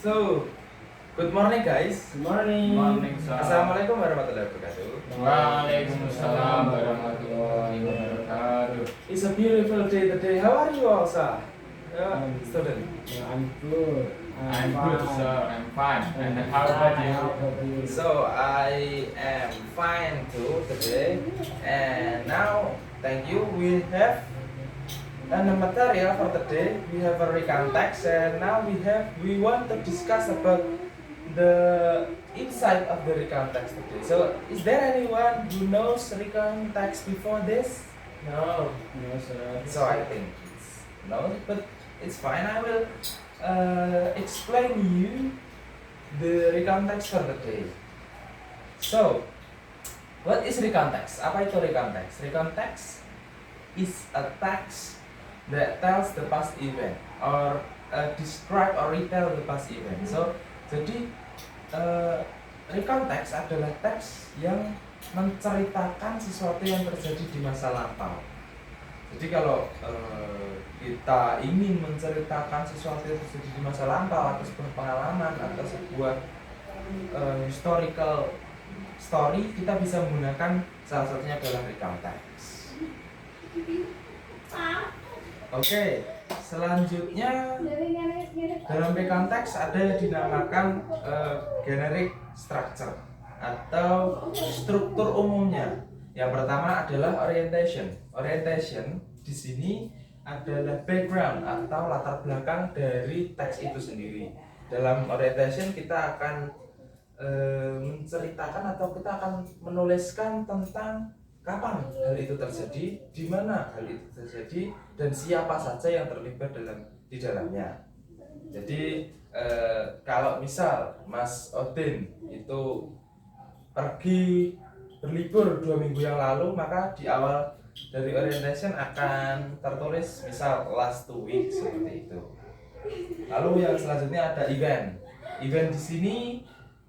So, good morning guys. Good morning. Morning, sir. Assalamualaikum warahmatullahi wabarakatuh. Waalaikumsalam warahmatullahi wabarakatuh. It's a beautiful day today. How are you all, sir? Student. I'm good. I'm good, sir. I'm fine. And how about you? So I am fine too today. And now, thank you. We have a material for today. We have a recount text, and now we want to discuss about the inside of the recount text today. So, is there anyone who knows recount text before this? No. No, sir. So I think it's no, but it's fine. I will explain you the recount text for the day. So, what is recount text? Apa itu recount text? Recount text is a text that tells the past event or describe or retell the past event. So, jadi recount text adalah teks yang menceritakan sesuatu yang terjadi di masa lampau. Jadi kalau kita ingin menceritakan sesuatu yang terjadi di masa lampau atau sebuah pengalaman atau sebuah historical story, kita bisa menggunakan salah satunya adalah recount text. Oke, selanjutnya dalam recount text ada yang dinamakan generic structure atau struktur umumnya. Yang pertama adalah orientation. Orientation di sini adalah background atau latar belakang dari teks itu sendiri. Dalam orientation kita akan menceritakan atau kita akan menuliskan tentang kapan hal itu terjadi, di mana hal itu terjadi, dan siapa saja yang terlibat di dalamnya. Jadi kalau misal Mas Odin itu pergi berlibur 2 minggu yang lalu, maka di awal dari orientation akan tertulis misal last 2 weeks seperti itu. Lalu yang selanjutnya ada event. Event di sini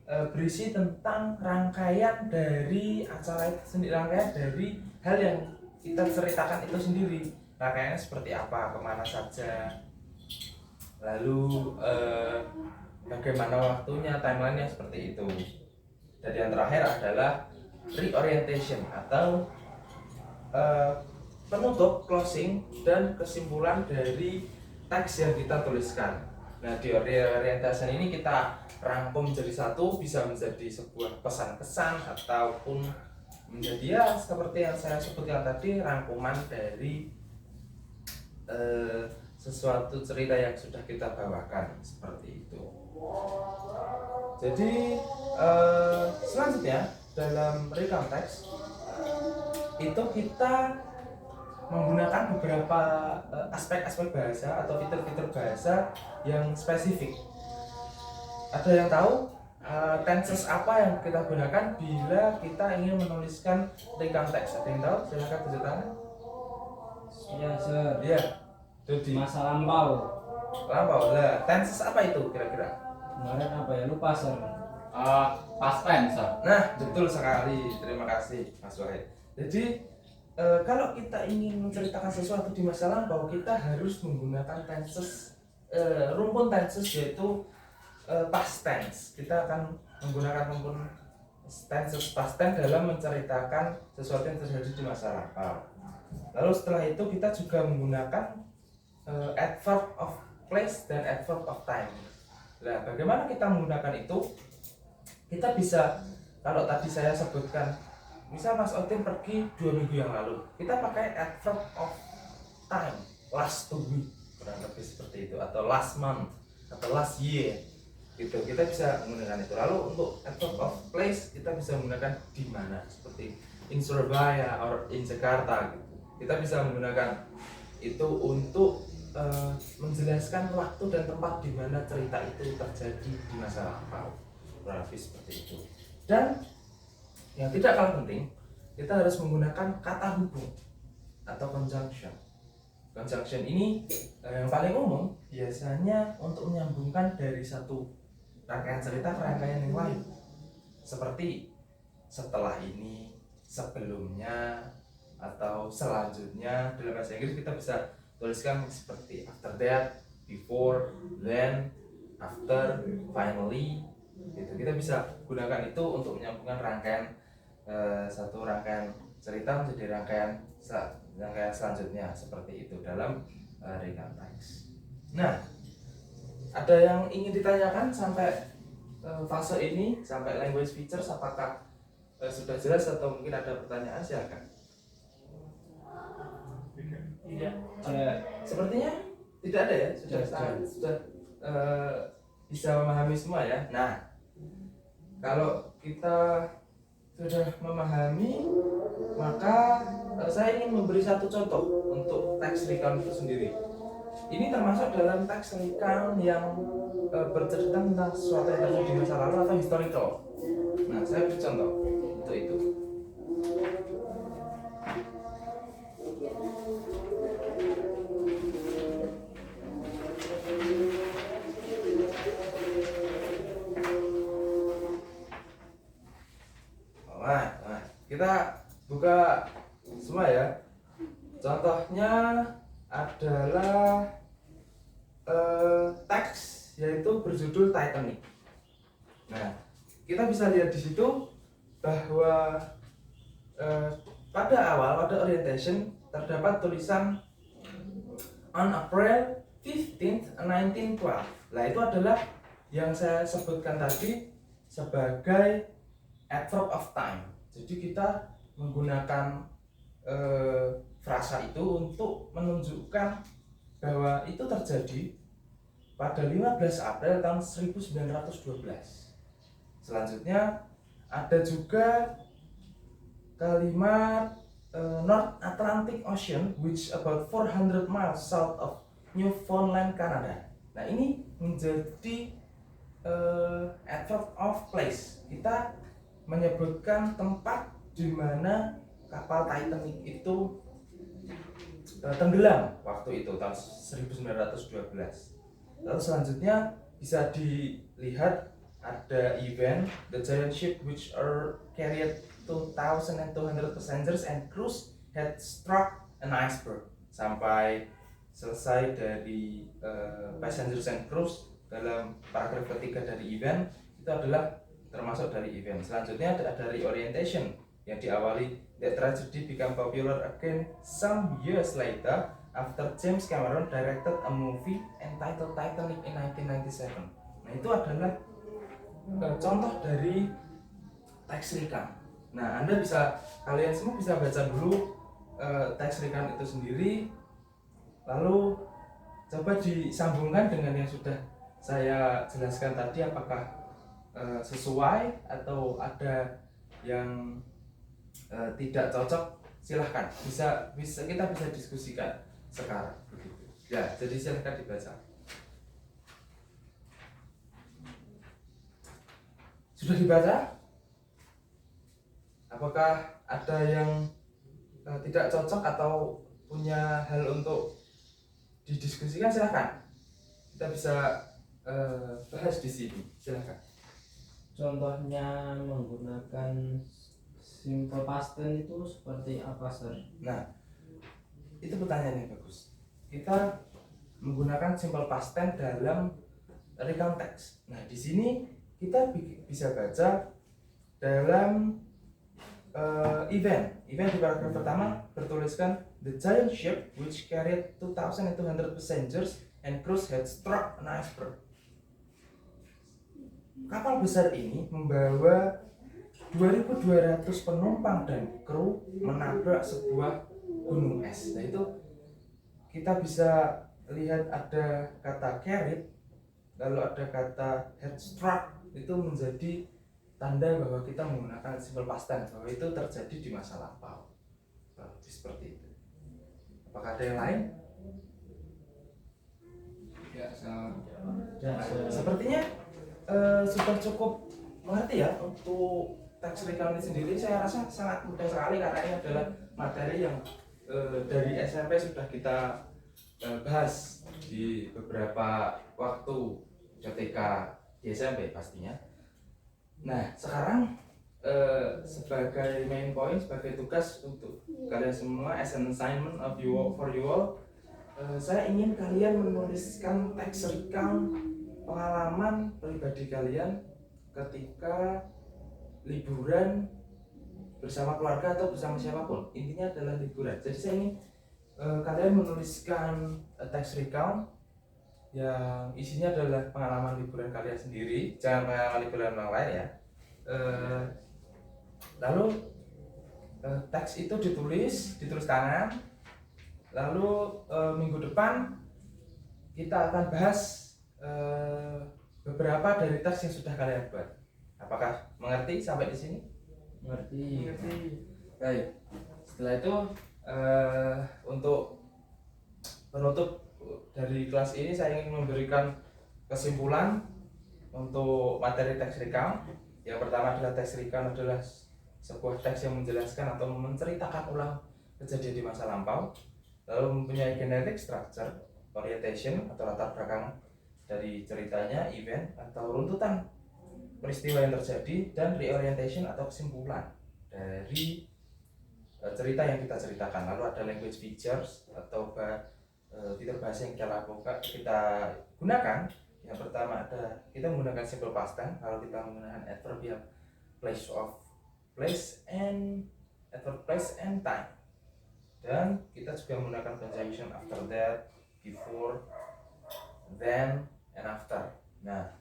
berisi tentang rangkaian dari acara itu sendiri, rangkaian dari hal yang kita ceritakan itu sendiri. Rangkaiannya seperti apa, kemana saja, lalu bagaimana waktunya, timelinenya seperti itu. Dan yang terakhir adalah reorientation atau penutup, closing, dan kesimpulan dari teks yang kita tuliskan. Nah, di reorientation ini kita rangkum menjadi satu, bisa menjadi sebuah pesan-pesan ataupun menjadi ya seperti yang saya sebutkan tadi, rangkuman dari sesuatu cerita yang sudah kita bawakan seperti itu. Jadi selanjutnya dalam recount text itu kita menggunakan beberapa aspek-aspek bahasa atau fitur-fitur bahasa yang spesifik. Ada yang tahu tenses apa yang kita gunakan bila kita ingin menuliskan recount text? Ada yang tahu? Silakan tunjuk tangan. Iya, sir. Iya. Jadi Masa lampau. lampau. Lah, tenses apa itu kira-kira? Kemarin apa ya? Lupa, sir. Past tense, sir. Nah, betul sekali. Terima kasih, Mas Wahid. Jadi, kalau kita ingin menceritakan sesuatu di masa lampau, kita harus menggunakan tenses, rumpun tenses yaitu past tense. Kita akan menggunakan rumpun tenses past tense dalam menceritakan sesuatu yang terjadi di masa lampau. Lalu setelah itu kita juga menggunakan adverb of place dan adverb of time. Nah, bagaimana kita menggunakan itu? Kita bisa, kalau tadi saya sebutkan, misal Mas Odin pergi 2 minggu yang lalu, kita pakai adverb of time, last 2 week, kurang lebih seperti itu, atau last month, atau last year, gitu. Kita bisa menggunakan itu. Lalu untuk adverb of place, kita bisa menggunakan di mana, seperti in Surabaya or in Jakarta, gitu. Kita bisa menggunakan itu untuk menjelaskan waktu dan tempat di mana cerita itu terjadi di masa lampau, kurang lebih seperti itu. Dan yang tidak kalah penting, kita harus menggunakan kata hubung atau conjunction. Conjunction ini yang paling umum biasanya untuk menyambungkan dari satu rangkaian cerita ke rangkaian yang lain. Seperti setelah ini, sebelumnya, atau selanjutnya. Dalam bahasa Inggris kita bisa tuliskan seperti after that, before, then, after, finally, gitu. Kita bisa gunakan itu untuk menyambungkan rangkaian satu rangkaian cerita menjadi rangkaian selanjutnya seperti itu dalam recount text. Nah, ada yang ingin ditanyakan sampai fase ini, sampai language features, apakah sudah jelas atau mungkin ada pertanyaan? Silakan. Tidak. Sepertinya tidak ada ya, sudah bisa memahami semua ya. Nah, kalau kita sudah memahami, maka saya ingin memberi satu contoh untuk teks recount itu sendiri. Ini termasuk dalam teks recount yang bercerita tentang sesuatu yang terjadi di masa lalu atau historical. Nah, saya beri contoh untuk itu. Nah, kita buka semua ya. Contohnya adalah teks yaitu berjudul Titanic. Nah, kita bisa lihat di situ bahwa pada orientation terdapat tulisan on April 15th, 1912. Nah, itu adalah yang saya sebutkan tadi sebagai adverb of time. Jadi kita menggunakan frasa itu untuk menunjukkan bahwa itu terjadi pada 15 April tahun 1912. Selanjutnya ada juga kalimat North Atlantic Ocean which about 400 miles south of Newfoundland, Canada. Nah, ini menjadi adverb of place. Kita menyebutkan tempat di mana kapal Titanic itu tenggelam waktu itu tahun 1912. Lalu selanjutnya bisa dilihat ada event the giant ship which carried 2,200 passengers and crews had struck an iceberg. Sampai selesai dari passengers and crews dalam paragraf ketiga dari event itu adalah termasuk dari event. Selanjutnya ada dari orientation yang diawali the tragedy became popular again some years later after James Cameron directed a movie entitled Titanic in 1997. Nah, itu adalah contoh dari teks recount. Nah, kalian semua bisa baca dulu teks recount itu sendiri, lalu coba disambungkan dengan yang sudah saya jelaskan tadi, apakah sesuai atau ada yang tidak cocok. Silahkan, kita bisa diskusikan sekarang begitu. Ya, jadi silahkan dibaca. Sudah dibaca? Apakah ada yang tidak cocok atau punya hal untuk didiskusikan? Silahkan, kita bisa bahas di sini. Silahkan. Contohnya menggunakan simple past tense itu seperti apa, Sir? Nah, itu pertanyaan yang bagus. Kita menggunakan simple past tense dalam recount text. Nah, di sini kita bisa baca dalam event di paragraf pertama bertuliskan the giant ship which carried 2,200 passengers and crews had struck an iceberg. Kapal besar ini membawa 2.200 penumpang dan kru menabrak sebuah gunung es. Nah, itu kita bisa lihat ada kata carried, lalu ada kata had struck. Itu menjadi tanda bahwa kita menggunakan simple past tense, bahwa itu terjadi di masa lampau. Seperti itu. Apakah ada yang lain? Ya, Sepertinya sudah cukup mengerti ya untuk teks recount ini sendiri. Saya rasa sangat mudah sekali karena ini adalah materi yang dari SMP sudah kita bahas di beberapa waktu ketika di SMP pastinya. Nah, sekarang sebagai main point, sebagai tugas untuk kalian semua, as an assignment of you all, for you all, saya ingin kalian menuliskan teks recount pengalaman pribadi kalian ketika liburan bersama keluarga atau bersama siapapun. Intinya adalah liburan. Jadi saya ingin kalian menuliskan text recount yang isinya adalah pengalaman liburan kalian sendiri, jangan pengalaman liburan orang lain ya. Lalu teks itu ditulis tangan. Lalu minggu depan kita akan bahas beberapa dari teks yang sudah kalian buat. Apakah mengerti sampai di sini? Ngerti. Baik. Setelah itu untuk penutup dari kelas ini saya ingin memberikan kesimpulan untuk materi teks recount. Yang pertama adalah teks recount adalah sebuah teks yang menjelaskan atau menceritakan ulang kejadian di masa lampau, lalu mempunyai genetic structure, orientation atau latar belakang dari ceritanya, event atau runtutan peristiwa yang terjadi, dan reorientation atau kesimpulan dari cerita yang kita ceritakan. Lalu ada language features atau fitur bahasa yang kita gunakan. Yang pertama ada kita menggunakan simple past tense kalau kita menggunakan adverbial place and time, dan kita juga menggunakan conjunction after that, before, then, and after. Nah,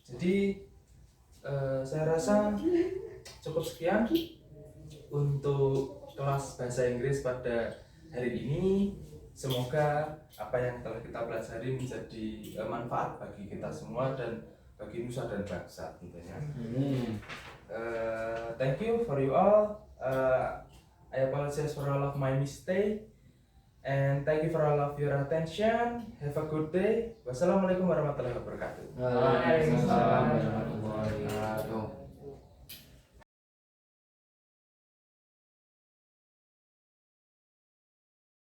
jadi saya rasa cukup sekian untuk kelas bahasa Inggris pada hari ini. Semoga apa yang telah kita pelajari menjadi manfaat bagi kita semua dan bagi nusa dan bangsa tentunya. Thank you for you all. I apologize for all of my mistake, and thank you for all of your attention. Have a good day. Wassalamualaikum warahmatullahi wabarakatuh. Waalaikumsalam warahmatullahi wabarakatuh.